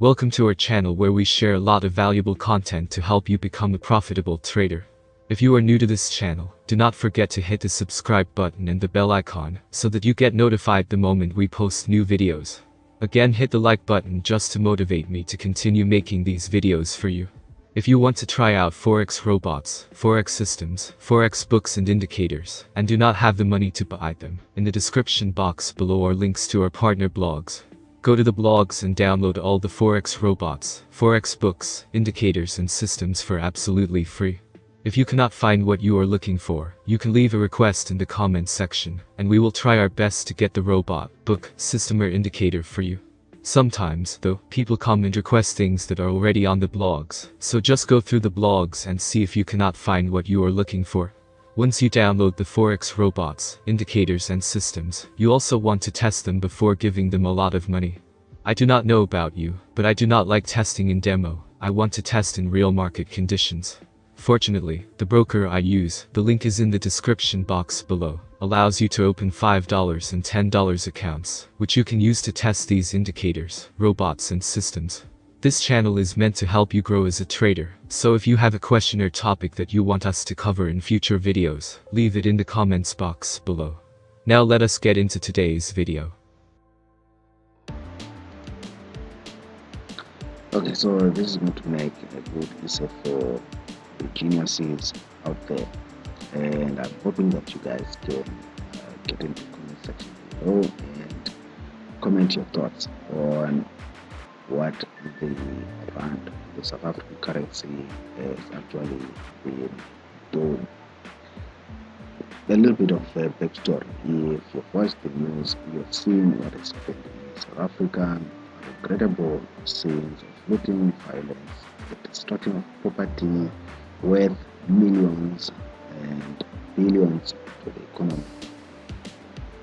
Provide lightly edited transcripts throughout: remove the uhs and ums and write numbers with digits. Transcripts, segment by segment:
Welcome to our channel where we share a lot of valuable content to help you become a profitable trader. If you are new to this channel, do not forget to hit the subscribe button and the bell icon so that you get notified the moment we post new videos. Again, hit the like button just to motivate me to continue making these videos for you. If you want to try out Forex robots, Forex systems, Forex books and indicators, and do not have the money to buy them, in the description box below are links to our partner blogs. Go to the blogs and download all the Forex robots, Forex books, indicators and systems for absolutely free. If you cannot find what you are looking for, you can leave a request in the comments section, and we will try our best to get the robot, book, system or indicator for you. Sometimes, though, people come and request things that are already on the blogs, so just go through the blogs and see if you cannot find what you are looking for. Once you download the Forex robots, indicators and systems, you also want to test them before giving them a lot of money. I do not know about you, but I do not like testing in demo. I want to test in real market conditions. Fortunately, the broker I use, the link is in the description box below, allows you to open $5 and $10 accounts, which you can use to test these indicators, robots and systems. This channel is meant to help you grow as a trader, so if you have a question or topic that you want us to cover in future videos, leave it in the comments box below. Now let us get into today's video. Okay, so this is going to make a good essay for the geniuses out there, and I'm hoping that you guys can get into the comment section below and comment your thoughts on what the rand, the South African currency, is actually been doing. A little bit of a backstory. If you've watched the news, you've seen what is happening in South Africa, incredible scenes of looting, violence, the destruction of property worth millions and billions to the economy.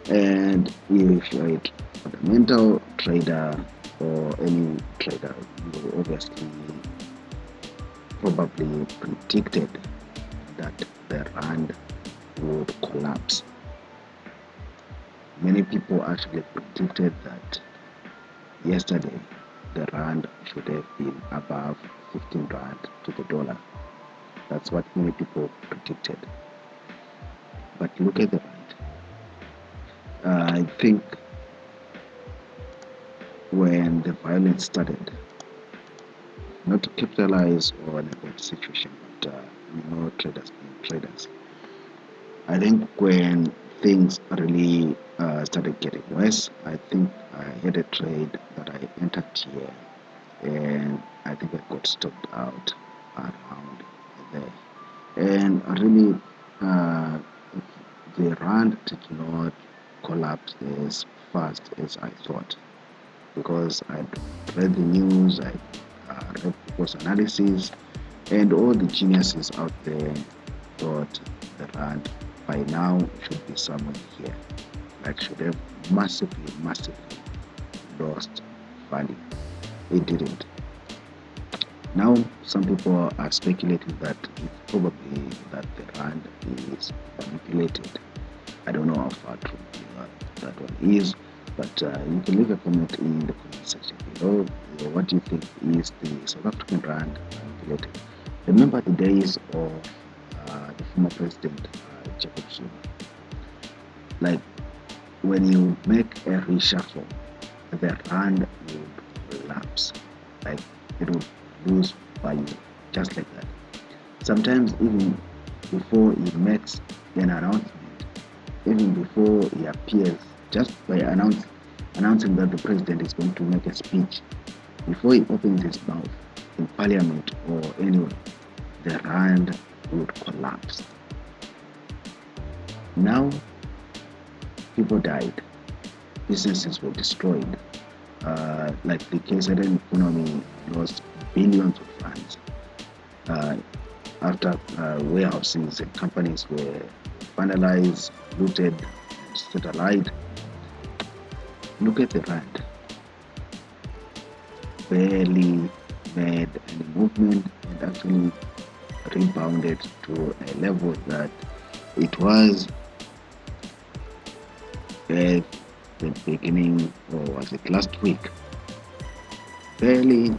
And if you're a fundamental trader or any trader, you obviously probably predicted that the rand would collapse. Many people actually predicted that yesterday the rand should have been above 15 rand to the dollar. That's what many people predicted. But look at the rand. I think when the violence started, not to capitalize on a bad situation, but traders being traders. I think when things really started getting worse, I think I had a trade that I entered here, and I think I got stopped out around there. And really, the rand did not collapse as fast as I thought, because I read the news, I read people's analysis, and all the geniuses out there thought the rand by now should be somewhere here, like should have massively lost value. It didn't. Now some people are speculating that it's probably that the rand is manipulated. I don't know how far true that one is, but you can leave a comment in the comment section below. What do you think, is the South African rand manipulated? Remember the days of the former president Jacob Zuma. Like when you make a reshuffle, the rand would collapse, like it would lose value just like that. Sometimes even before he makes an announcement, even before he appears, just by announcing that the president is going to make a speech, before he opens his mouth in parliament or anywhere, the rand would collapse. Now people died, businesses were destroyed, like the KZN economy lost billions of rands after warehouses and companies were vandalized, looted, and set alight. Look at the rand. Barely made any movement and actually rebounded to a level that it was at the beginning, or was it last week? barely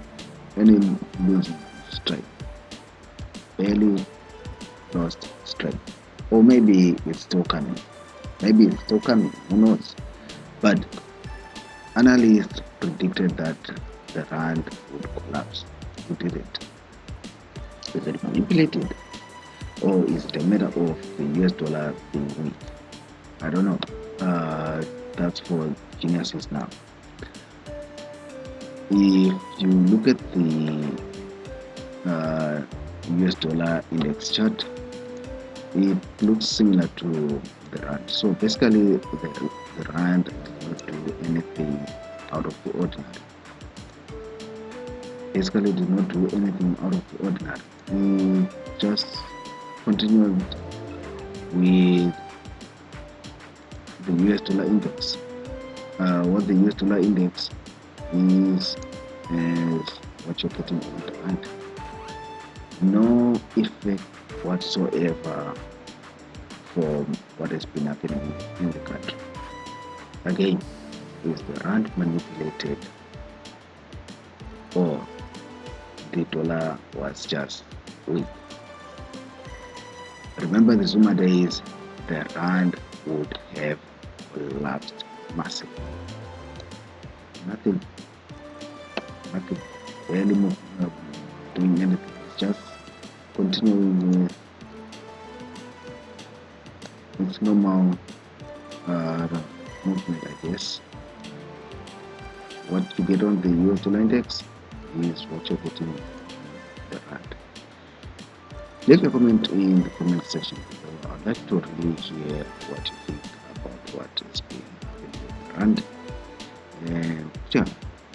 any losing strike, barely lost strike, or maybe it's still coming. Maybe it's still coming. Who knows? But analysts predicted that the rand would collapse. Who did it? Is it manipulated, or is it a matter of the US dollar being weak? I don't know. That's for geniuses now. If you look at the US dollar index chart, it looks similar to the rand. So basically, the rand did not do anything out of the ordinary. Basically, did not do anything out of the ordinary. We just continued with the US dollar index. What the US dollar index is what you're getting on the rand. No effect whatsoever from what has been happening in the country. Again, is the rand manipulated, or the dollar was just weak? Remember the Zuma days, the rand would have collapsed massively. Nothing, barely doing anything. It's just continuing with its normal movement, I guess. What you get on the US dollar index is what you're getting on the rand. Leave a comment in the comment section below. I'd like to really hear what you think about what is being happening with the rand. And yeah,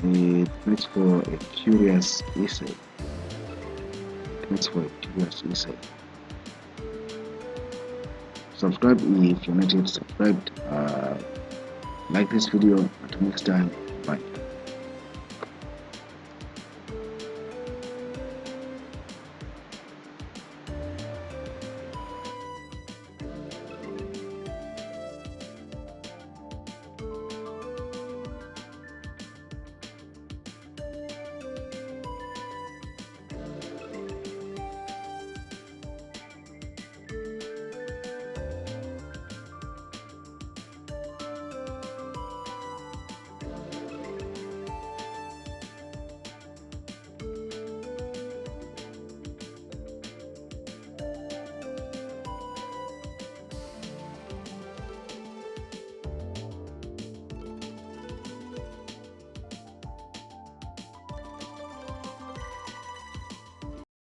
it makes for a curious essay. Subscribe if you're not yet subscribed. Like this video. Until next time.